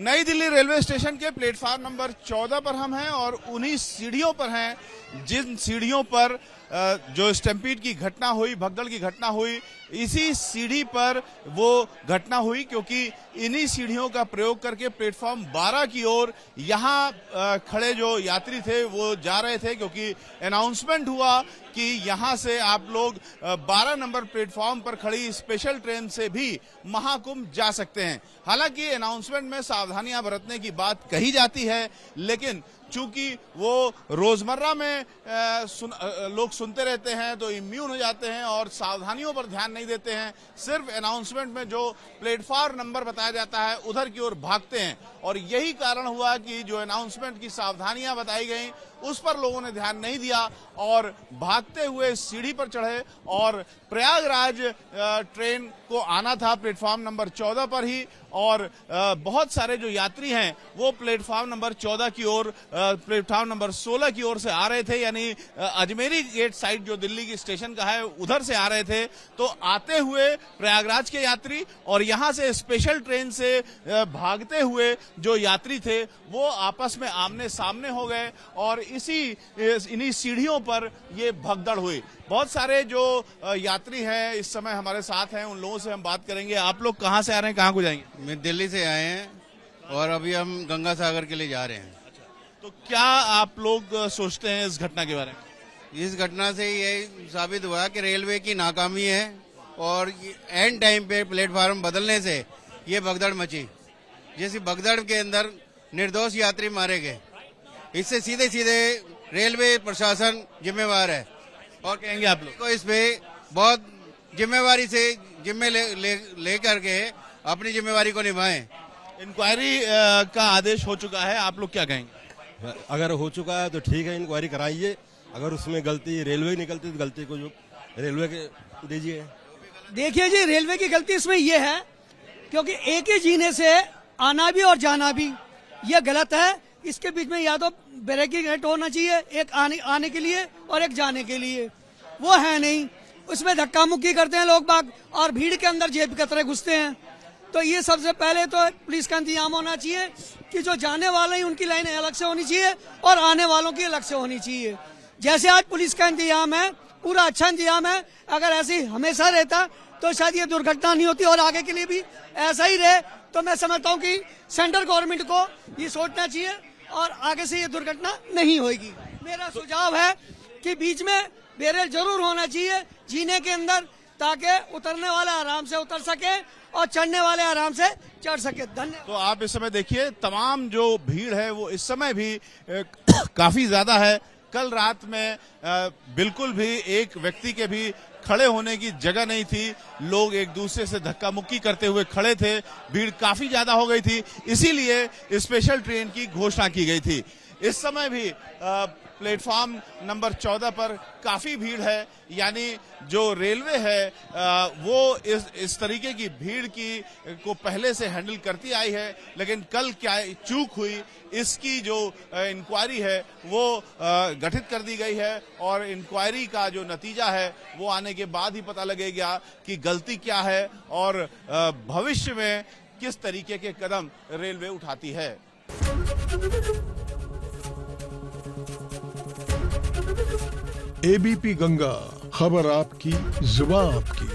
नई Delhi railway station के platform number 14 पर हम हैं और उन्हीं सीढ़ियों पर हैं जिन सीढ़ियों पर जो स्टैम्पीड की घटना हुई, भगदड़ की घटना हुई, इसी सीढ़ी पर वो घटना हुई क्योंकि इन्हीं सीढ़ियों का प्रयोग करके प्लेटफार्म 12 की ओर यहाँ खड़े जो यात्री थे वो जा रहे थे क्योंकि अनाउंसमेंट हुआ कि यहाँ से आप लोग 12 नंबर प्लेटफार्म पर खड़ी स्पेशल ट्रेन से भी महाकुंभ जा सकते हैं। हालांकि अनाउंसमेंट में सावधानियां बरतने की बात कही जाती है, लेकिन चूंकि वो रोजमर्रा में लोग सुनते रहते हैं तो इम्यून हो जाते हैं और सावधानियों पर ध्यान नहीं देते हैं। सिर्फ अनाउंसमेंट में जो प्लेटफार्म नंबर बताया जाता है उधर की ओर भागते हैं और यही कारण हुआ कि जो अनाउंसमेंट की सावधानियां बताई गई उस पर लोगों ने ध्यान नहीं दिया और भागते हुए सीढ़ी पर चढ़े और प्रयागराज ट्रेन को आना था प्लेटफार्म नंबर 14 पर ही और बहुत सारे जो यात्री हैं वो प्लेटफार्म नंबर 14 की ओर प्लेटफार्म नंबर 16 की ओर से आ रहे थे, यानी अजमेरी गेट साइड जो दिल्ली की स्टेशन का है उधर से आ रहे थे। तो आते हुए प्रयागराज के यात्री और यहां से स्पेशल ट्रेन से भागते हुए जो यात्री थे वो आपस में आमने सामने हो गए और इन्हीं सीढ़ियों पर ये भगदड़ हुई। बहुत सारे जो यात्री हैं इस समय हमारे साथ हैं, उन लोगों से हम बात करेंगे। आप लोग कहां से आ रहे हैं, कहां को जाएंगे? मैं दिल्ली से आए हैं और अभी हम गंगा सागर के लिए जा रहे हैं। तो क्या आप लोग सोचते हैं इस घटना के बारे में? इस घटना से ये साबित हुआ कि रेलवे की नाकामी है और एंड टाइम पे प्लेटफार्म बदलने से ये भगदड़ मची। जैसे भगदड़ के अंदर निर्दोष यात्री मारे गए, इससे सीधे सीधे रेलवे प्रशासन जिम्मेवार है और कहेंगे आप लोग को इस पे बहुत जिम्मेवारी से ले करके अपनी जिम्मेवारी को निभाएं। इंक्वायरी का आदेश हो चुका है, आप लोग क्या कहेंगे? अगर हो चुका है तो ठीक है, इंक्वायरी कराइए। अगर उसमें गलती रेलवे की निकलती तो गलती को जो रेलवे के दीजिए। देखिए जी, रेलवे की गलती इसमें ये है क्योंकि एक ही जीने से आना भी और जाना भी ये गलत है। इसके बीच में या तो ब्रेकिंग हेड होना चाहिए, एक आने के लिए और एक जाने के लिए, वो है नहीं। उसमें धक्का मुक्की करते हैं लोग बाग और भीड़ के अंदर जेब कतरे घुसते हैं। तो ये सबसे पहले तो पुलिस का इंतजाम होना चाहिए कि जो जाने वाले हैं उनकी लाइनें अलग से होनी चाहिए और आने वालों की अलग से होनी चाहिए। जैसे आज पुलिस का इंतजाम है, पूरा अच्छा इंतजाम है। अगर ऐसे ही हमेशा रहता तो शायद ये दुर्घटना नहीं होती और आगे के लिए भी ऐसा ही रहे। तो मैं समझता हूँ कि सेंट्रल गवर्नमेंट को ये सोचना चाहिए और आगे से ये दुर्घटना नहीं होगी। मेरा सुझाव है कि बीच में बैरियर जरूर होना चाहिए जीने के अंदर, ताकि उतरने वाले आराम से उतर सके और चढ़ने वाले आराम से चढ़ सके। धन्यवाद। तो आप इस समय देखिए तमाम जो भीड़ है वो इस समय भी काफी ज्यादा है। कल रात में बिल्कुल भी एक व्यक्ति के भी खड़े होने की जगह नहीं थी, लोग एक दूसरे से धक्का मुक्की करते हुए खड़े थे, भीड़ काफी ज्यादा हो गई थी, इसीलिए स्पेशल ट्रेन की घोषणा की गई थी। इस समय भी प्लेटफार्म नंबर 14 पर काफी भीड़ है, यानी जो रेलवे है वो इस तरीके की भीड़ को पहले से हैंडल करती आई है, लेकिन कल क्या चूक हुई इसकी जो इंक्वायरी है वो गठित कर दी गई है और इंक्वायरी का जो नतीजा है वो आने के बाद ही पता लगेगा कि गलती क्या है और भविष्य में किस तरीके के कदम रेलवे उठाती है। एबीपी गंगा, खबर आपकी, जुबान आपकी।